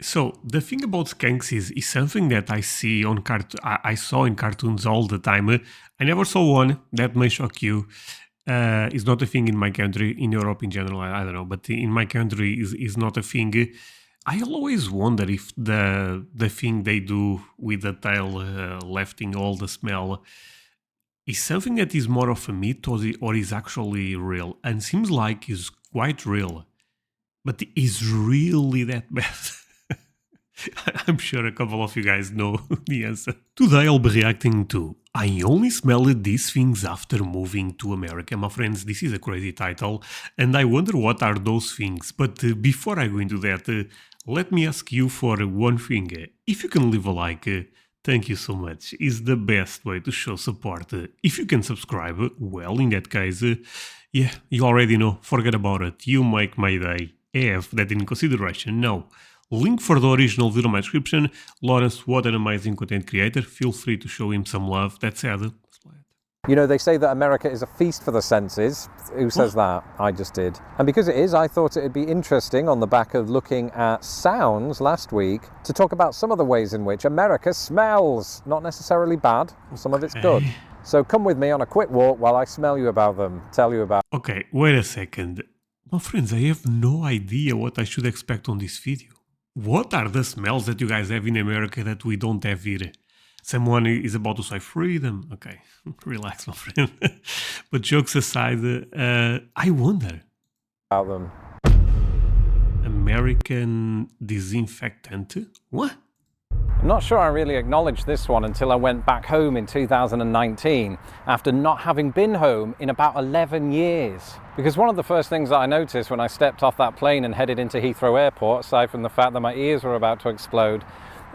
so the thing about skunks is something that I see on I saw in cartoons all the time. I never saw one that may shock you. It's not a thing in my country, in Europe in general. I don't know, but in my country is not a thing. I always wonder if the thing they do with the tail lifting all the smell is something that is more of a myth or is actually real, and seems like is quite real, but is really that bad? I'm sure a couple of you guys know the answer. Today I'll be reacting to I only smelled these things after moving to America. My friends, this is a crazy title, and I wonder what are those things. But before I go into that, let me ask you for one thing. If you can leave a like, thank you so much. It's the best way to show support. If you can subscribe, well, in that case, yeah, you already know. Forget about it. You make my day. Have that in consideration. Now, link for the original video in my description. Lawrence, what an amazing content creator. Feel free to show him some love. That said, let's play it. You know, they say that America is a feast for the senses. Who says that? I just did. And because it is, I thought it'd be interesting on the back of looking at sounds last week to talk about some of the ways in which America smells. Not necessarily bad, some of it's good. So come with me on a quick walk while I smell you about them, tell you about... Okay, wait a second. My friends, I have no idea what I should expect on this video. What are the smells that you guys have in America that we don't have here? Someone is about to say freedom. Okay, relax, my friend. But jokes aside, I wonder. About them. American Disinfectant? What? I'm not sure I really acknowledged this one until I went back home in 2019 after not having been home in about 11 years. Because one of the first things that I noticed when I stepped off that plane and headed into Heathrow Airport, aside from the fact that my ears were about to explode,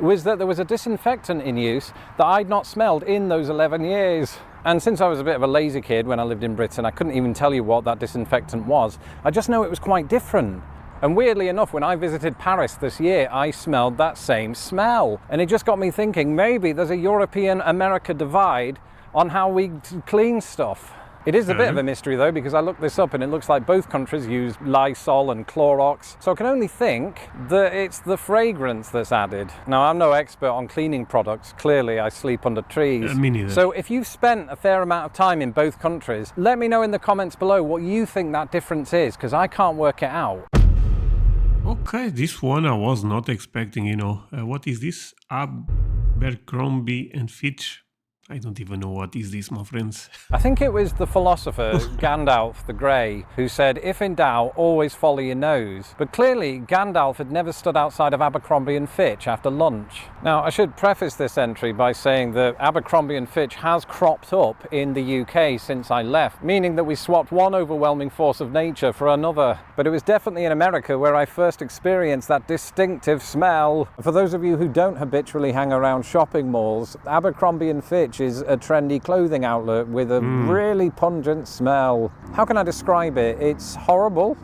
was that there was a disinfectant in use that I'd not smelled in those 11 years. And since I was a bit of a lazy kid when I lived in Britain, I couldn't even tell you what that disinfectant was. I just know it was quite different. And weirdly enough, when I visited Paris this year, I smelled that same smell. And it just got me thinking, maybe there's a European-America divide on how we clean stuff. It is a bit of a mystery though, because I looked this up and it looks like both countries use Lysol and Clorox. So I can only think that it's the fragrance that's added. Now, I'm no expert on cleaning products. Clearly, I sleep under trees. Me neither. So if you've spent a fair amount of time in both countries, let me know in the comments below what you think that difference is, because I can't work it out. Okay, this one I was not expecting, you know. What is this? Abercrombie and Fitch. I don't even know what is this, my friends. I think it was the philosopher Gandalf the Grey who said, if in doubt, always follow your nose. But clearly, Gandalf had never stood outside of Abercrombie and Fitch after lunch. Now, I should preface this entry by saying that Abercrombie and Fitch has cropped up in the UK since I left, meaning that we swapped one overwhelming force of nature for another. But it was definitely in America where I first experienced that distinctive smell. For those of you who don't habitually hang around shopping malls, Abercrombie and Fitch is a trendy clothing outlet with a really pungent smell. How can I describe it? It's horrible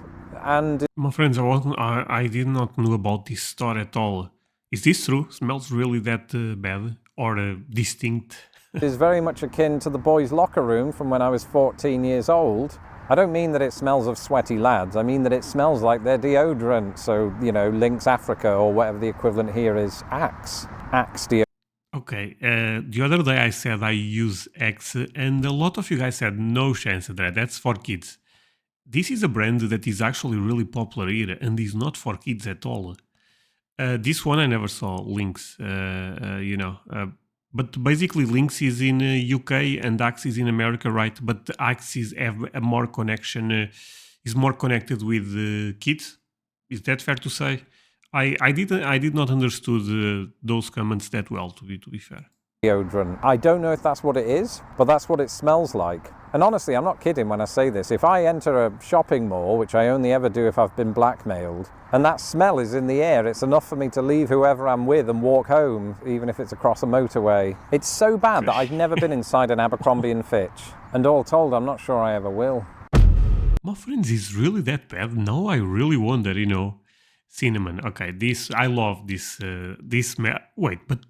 and... My friends, I did not know about this store at all. Is this true? Smells really that bad or distinct? It's very much akin to the boys' locker room from when I was 14 years old. I don't mean that it smells of sweaty lads. I mean that it smells like their deodorant. So, you know, Lynx Africa or whatever the equivalent here is. Axe deodorant. Okay, the other day I said I use X, and a lot of you guys said no chance of that, that's for kids. This is a brand that is actually really popular here and is not for kids at all. This one I never saw, Lynx, but basically Lynx is in UK and Axe is in America, right? But Axe have a more connection, is more connected with kids. Is that fair to say? I did not understood those comments that well, to be fair. Deodorant. I don't know if that's what it is, but that's what it smells like. And honestly, I'm not kidding when I say this. If I enter a shopping mall, which I only ever do if I've been blackmailed, and that smell is in the air, it's enough for me to leave whoever I'm with and walk home, even if it's across a motorway. It's so bad that I've never been inside an Abercrombie and Fitch. And all told, I'm not sure I ever will. My friends, is really that bad? Now I really wonder, you know. Cinnamon. Okay, this I love this. This smell. Wait, but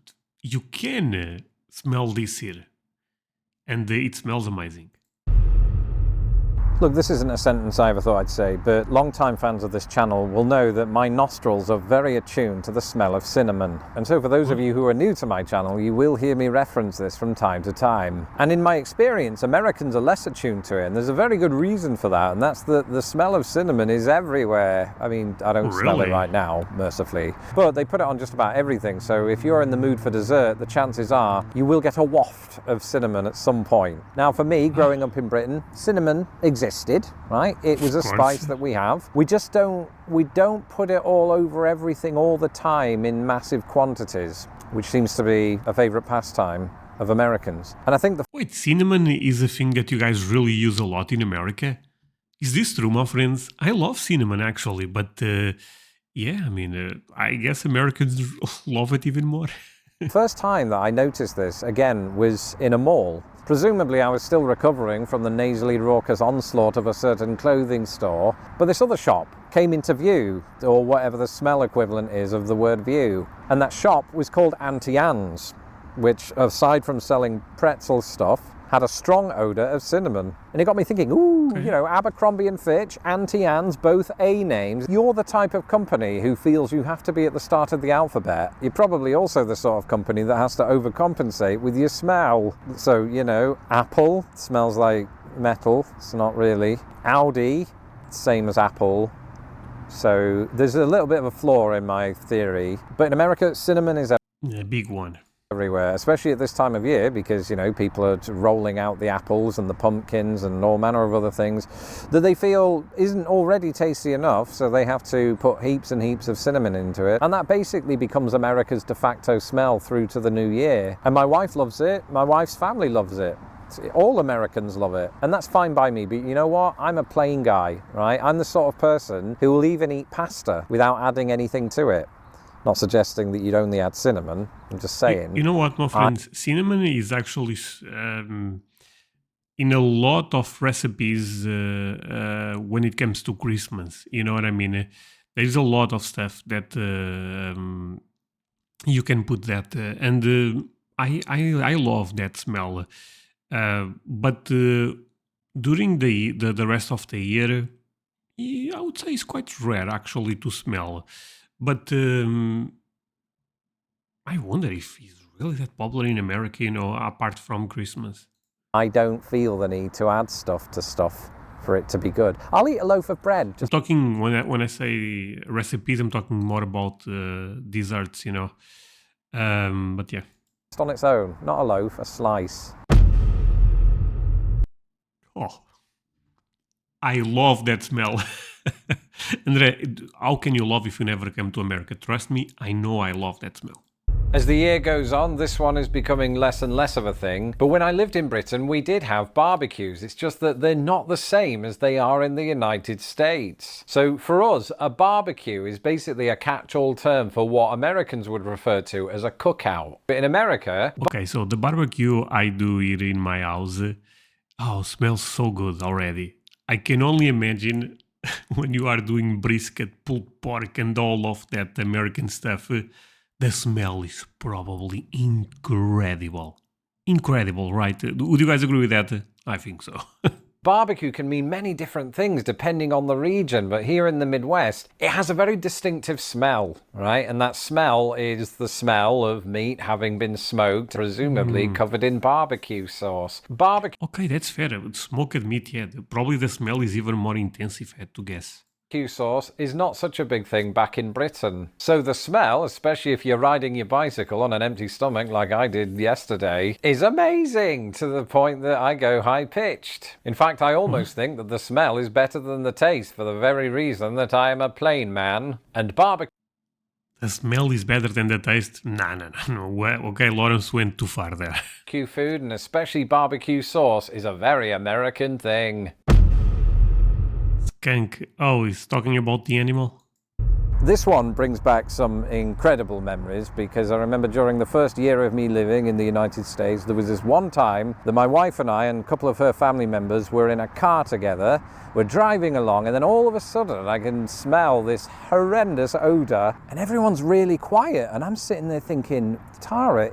you can smell this here, and it smells amazing. Look, this isn't a sentence I ever thought I'd say, but long-time fans of this channel will know that my nostrils are very attuned to the smell of cinnamon. And so for those of you who are new to my channel, you will hear me reference this from time to time. And in my experience, Americans are less attuned to it, and there's a very good reason for that, and that's that the smell of cinnamon is everywhere. I mean, I don't smell it right now, mercifully, but they put it on just about everything. So if you're in the mood for dessert, the chances are you will get a waft of cinnamon at some point. Now, for me, growing up in Britain, cinnamon existed, right? It was a spice that we have. We don't put it all over everything all the time in massive quantities, which seems to be a favorite pastime of Americans. And I think Wait, cinnamon is a thing that you guys really use a lot in America? Is this true, my friends? I love cinnamon actually, but yeah, I mean, I guess Americans love it even more. first time that I noticed this, again, was in a mall. Presumably I was still recovering from the nasally raucous onslaught of a certain clothing store, but this other shop came into view, or whatever the smell equivalent is of the word view. And that shop was called Auntie Anne's, which, aside from selling pretzel stuff, had a strong odour of cinnamon. And it got me thinking, ooh, you know, Abercrombie and Fitch, Auntie Anne's, both A names. You're the type of company who feels you have to be at the start of the alphabet. You're probably also the sort of company that has to overcompensate with your smell. So, you know, Apple smells like metal. It's not really. Audi, same as Apple. So there's a little bit of a flaw in my theory. But in America, cinnamon is A big one. everywhere, especially at this time of year, because, you know, people are rolling out the apples and the pumpkins and all manner of other things that they feel isn't already tasty enough, so they have to put heaps and heaps of cinnamon into it. And that basically becomes America's de facto smell through to the new year. And my wife loves it, my wife's family loves it. All Americans love it, and that's fine by me, but you know what? I'm a plain guy, right? I'm the sort of person who will even eat pasta without adding anything to it. Not suggesting that you'd only add cinnamon, I'm just saying. You know what, my friends? Cinnamon is actually in a lot of recipes when it comes to Christmas. You know what I mean? There's a lot of stuff that you can put that, and I love that smell. But during the rest of the year, I would say it's quite rare actually to smell. But I wonder if it's really that popular in America, you know, apart from Christmas. I don't feel the need to add stuff to stuff for it to be good. I'll eat a loaf of bread. I'm talking, when I say recipes, I'm talking more about desserts, you know. But yeah. Just on its own, not a loaf, a slice. Oh, I love that smell. André, how can you love if you never come to America? Trust me, I know I love that smell. As the year goes on, this one is becoming less and less of a thing. But when I lived in Britain, we did have barbecues. It's just that they're not the same as they are in the United States. So for us, a barbecue is basically a catch-all term for what Americans would refer to as a cookout. But in America... Okay, so the barbecue I do here in my house, smells so good already. I can only imagine when you are doing brisket, pulled pork, and all of that American stuff, the smell is probably incredible. Incredible, right? Would you guys agree with that? I think so. Barbecue can mean many different things depending on the region, but here in the Midwest, it has a very distinctive smell, right? And that smell is the smell of meat having been smoked, presumably covered in barbecue sauce. Okay, that's fair. Smoked meat, yeah. Probably the smell is even more intense, if I had to guess. Barbecue sauce is not such a big thing back in Britain. So the smell, especially if you're riding your bicycle on an empty stomach like I did yesterday, is amazing to the point that I go high-pitched. In fact, I almost think that the smell is better than the taste for the very reason that I am a plain man. And barbecue... The smell is better than the taste? No. Well, okay, Lawrence went too far there. Barbecue food, and especially barbecue sauce, is a very American thing. Skunk. Oh, he's talking about the animal? This one brings back some incredible memories because I remember during the first year of me living in the United States, there was this one time that my wife and I and a couple of her family members were in a car together. We're driving along, and then all of a sudden I can smell this horrendous odor, and everyone's really quiet, and I'm sitting there thinking, Tara,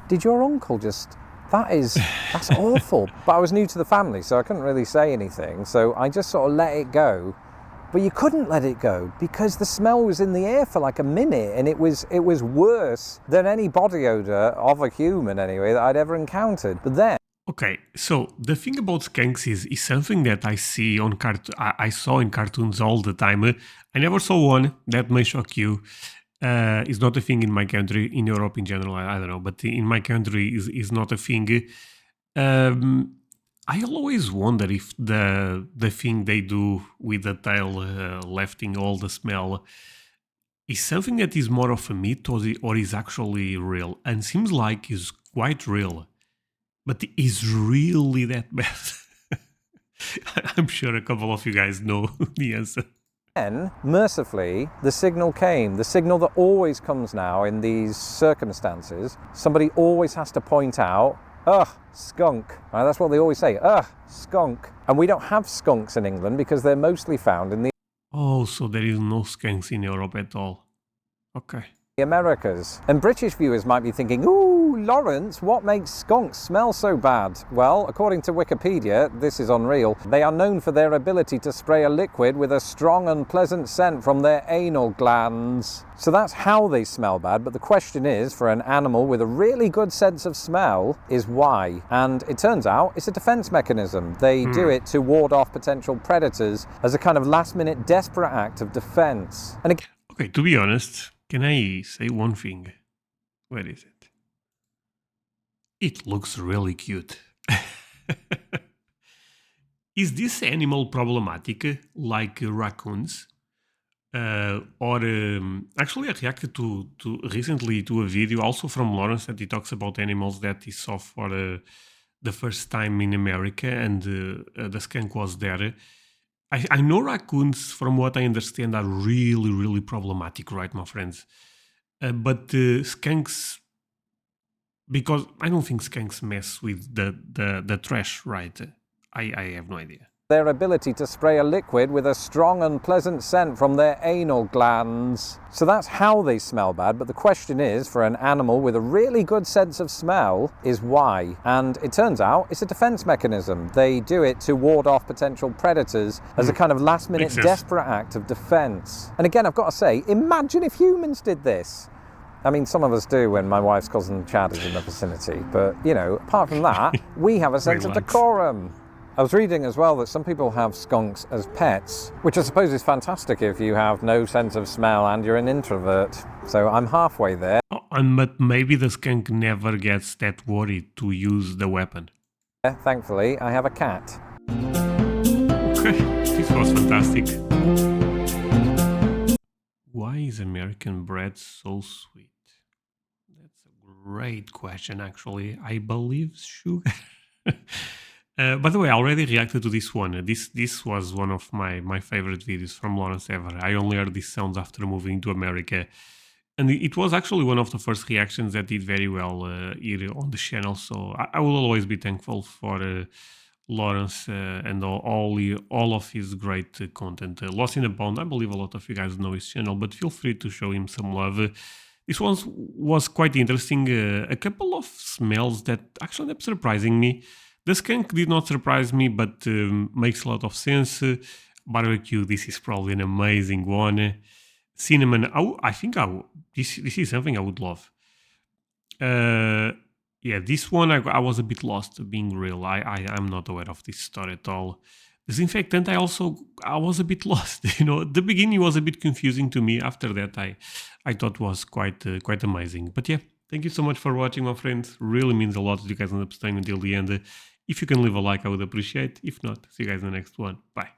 did your uncle just That's awful. But I was new to the family, so I couldn't really say anything. So I just sort of let it go. But you couldn't let it go because the smell was in the air for like a minute, and it was worse than any body odor of a human anyway that I'd ever encountered. But then Okay, so the thing about skunks is something that I see on I saw in cartoons all the time. I never saw one that may shock you. It's not a thing in my country, in Europe in general. I don't know, but in my country is not a thing. I always wonder if the thing they do with the tail lifting all the smell is something that is more of a myth or is actually real, and seems like is quite real. But is really that bad? I'm sure a couple of you guys know the answer. Then, mercifully, the signal came. The signal that always comes now in these circumstances. Somebody always has to point out, ugh, skunk. Right, that's what they always say, ugh, skunk. And we don't have skunks in England because they're mostly found in the Oh, so there is no skunks in Europe at all. Okay. Americas. And British viewers might be thinking, ooh, Lawrence, what makes skunks smell so bad? Well, according to Wikipedia, this is unreal, they are known for their ability to spray a liquid with a strong and pleasant scent from their anal glands. So that's how they smell bad, but the question is, for an animal with a really good sense of smell, is why? And it turns out it's a defense mechanism. They do it to ward off potential predators as a kind of last-minute desperate act of defense. And again, Okay, to be honest, can I say one thing? Where is it? It looks really cute. Is this animal problematic like raccoons? Actually, I reacted to recently to a video also from Lawrence that he talks about animals that he saw for the first time in America, and the skunk was there. I know raccoons, from what I understand, are really, really problematic, right, my friends? But skunks, because I don't think skunks mess with the trash, right? I have no idea. their ability to spray a liquid with a strong and pleasant scent from their anal glands. So that's how they smell bad, but the question is, for an animal with a really good sense of smell, is why? And it turns out it's a defense mechanism. They do it to ward off potential predators as a kind of last-minute desperate act of defense. And again, I've got to say, imagine if humans did this. I mean, some of us do when my wife's cousin Chad is in the vicinity, but, you know, apart from that, we have a sense of decorum. I was reading as well that some people have skunks as pets, which I suppose is fantastic if you have no sense of smell and you're an introvert. So I'm halfway there. Oh, but maybe the skunk never gets that worried to use the weapon. Thankfully, I have a cat. Okay, this was fantastic. Why is American bread so sweet? That's a great question, actually. I believe sugar. By the way, I already reacted to this one. This was one of my favorite videos from Lawrence ever. I only heard these sounds after moving to America. And it was actually one of the first reactions that did very well here on the channel. So I will always be thankful for Lawrence and all of his great content. Lost in a Pond, I believe a lot of you guys know his channel, but feel free to show him some love. This one was quite interesting. A couple of smells that actually ended up surprising me. The skunk did not surprise me, but makes a lot of sense. Barbecue, this is probably an amazing one. Cinnamon, this is something I would love. Yeah, this one I was a bit lost, being real. I'm not aware of this story at all. Disinfectant, I was a bit lost. You know, the beginning was a bit confusing to me. After that, I thought was quite amazing. But yeah, thank you so much for watching, my friends. Really means a lot that you guys end up staying until the end. If you can leave a like, I would appreciate. If not, see you guys in the next one. Bye.